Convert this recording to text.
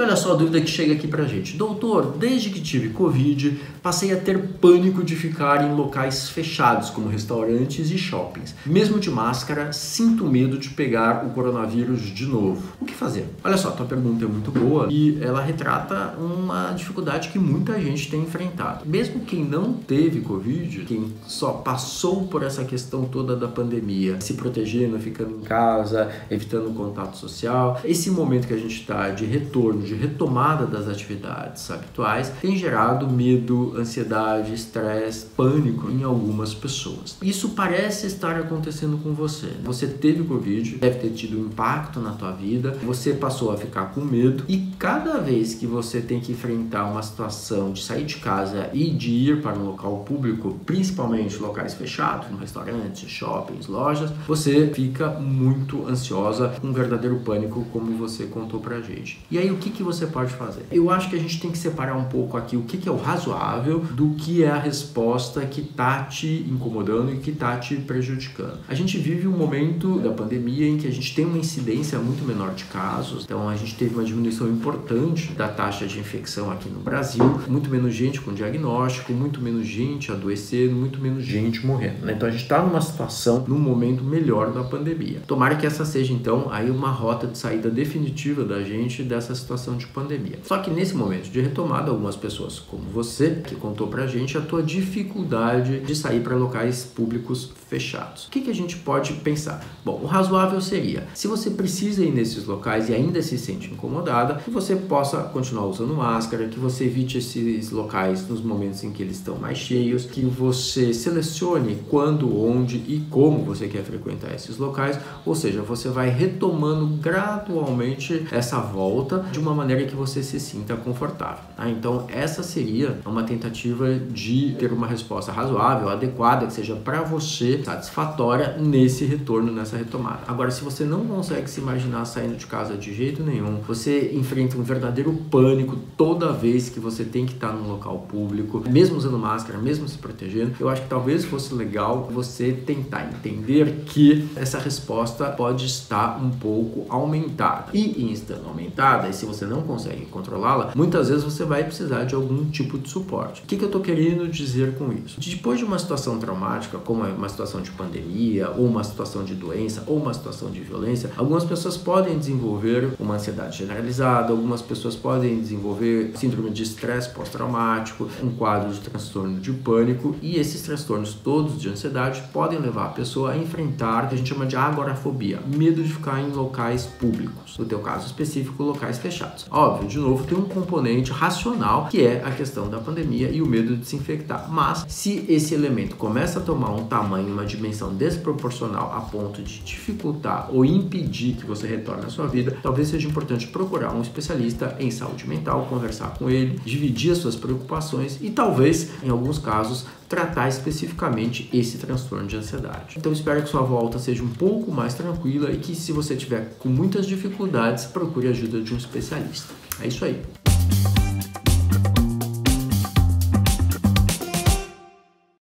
olha só a dúvida que chega aqui pra gente. Doutor, desde que tive Covid, passei a ter pânico de ficar em locais fechados, como restaurantes e shoppings. Mesmo de máscara, sinto medo de pegar o coronavírus de novo. O que fazer? Olha só, tua pergunta é muito boa e ela retrata uma dificuldade que muita gente tem enfrentado. Mesmo quem não teve Covid, quem só passou por essa questão toda da pandemia, se protegendo, ficando em casa, evitando o contato social, esse momento que a gente está de retorno, de retomada das atividades habituais, tem gerado medo, ansiedade, estresse, pânico em algumas pessoas. Isso parece estar acontecendo com você. Você teve Covid, deve ter tido um impacto na tua vida, você passou a ficar com medo e cada vez que você tem que enfrentar uma situação de sair de casa e de ir para um local público, principalmente locais fechados, como restaurantes, shoppings, lojas, você fica muito ansiosa, com um verdadeiro pânico, como você contou pra gente. E aí, o que você pode fazer? Eu acho que a gente tem que separar um pouco aqui o que é o razoável do que é a resposta que tá te incomodando e que tá te prejudicando. A gente vive um momento da pandemia em que a gente tem uma incidência muito menor de casos, então a gente teve uma diminuição importante da taxa de infecção aqui no Brasil, muito menos gente com diagnóstico, muito menos gente adoecendo, muito menos gente morrendo, né? Então a gente está numa situação, num momento melhor da pandemia. Tomara que essa seja então aí uma rota de saída definitiva da gente dessa situação de pandemia. Só que nesse momento de retomada, algumas pessoas como você, que contou pra gente a tua dificuldade de sair para locais públicos fechados. O que a gente pode pensar? Bom, o razoável seria, se você precisa ir nesses locais e ainda se sente incomodada, que você possa continuar usando máscara, que você evite esses locais nos momentos em que eles estão mais cheios, que você selecione quando, onde e como você quer frequentar esses locais, ou seja, você vai retomando gradualmente essa volta de uma maneira que você se sinta confortável, tá? Então essa seria uma tentativa de ter uma resposta razoável, adequada, que seja para você satisfatória nesse retorno, nessa retomada. Agora, se você não consegue se imaginar saindo de casa de jeito nenhum, você enfrenta um verdadeiro pânico toda vez que você tem que estar num local público, mesmo usando máscara, mesmo se protegendo, eu acho que talvez fosse legal você tentar entender que essa resposta pode estar um pouco aumentada. E em estando aumentada, e se você não consegue controlá-la, muitas vezes você vai precisar de algum tipo de suporte. O que eu estou querendo dizer com isso? Depois de uma situação traumática, como uma situação de pandemia, ou uma situação de doença, ou uma situação de violência, algumas pessoas podem desenvolver uma ansiedade generalizada, algumas pessoas podem desenvolver síndrome de estresse pós-traumático, um quadro de transtorno de pânico, e esses transtornos todos de ansiedade podem levar a pessoa a enfrentar o que a gente chama de agorafobia, medo de ficar em locais públicos, no teu caso específico, locais fechados. Óbvio, de novo, tem um componente racional que é a questão da pandemia e o medo de se infectar, mas se esse elemento começa a tomar um tamanho, uma dimensão desproporcional a ponto de dificultar ou impedir que você retorne à sua vida, talvez seja importante procurar um especialista em saúde mental, conversar com ele, dividir as suas preocupações e talvez, em alguns casos, tratar especificamente esse transtorno de ansiedade. Então espero que sua volta seja um pouco mais tranquila e que, se você tiver com muitas dificuldades, procure a ajuda de um especialista. É isso aí.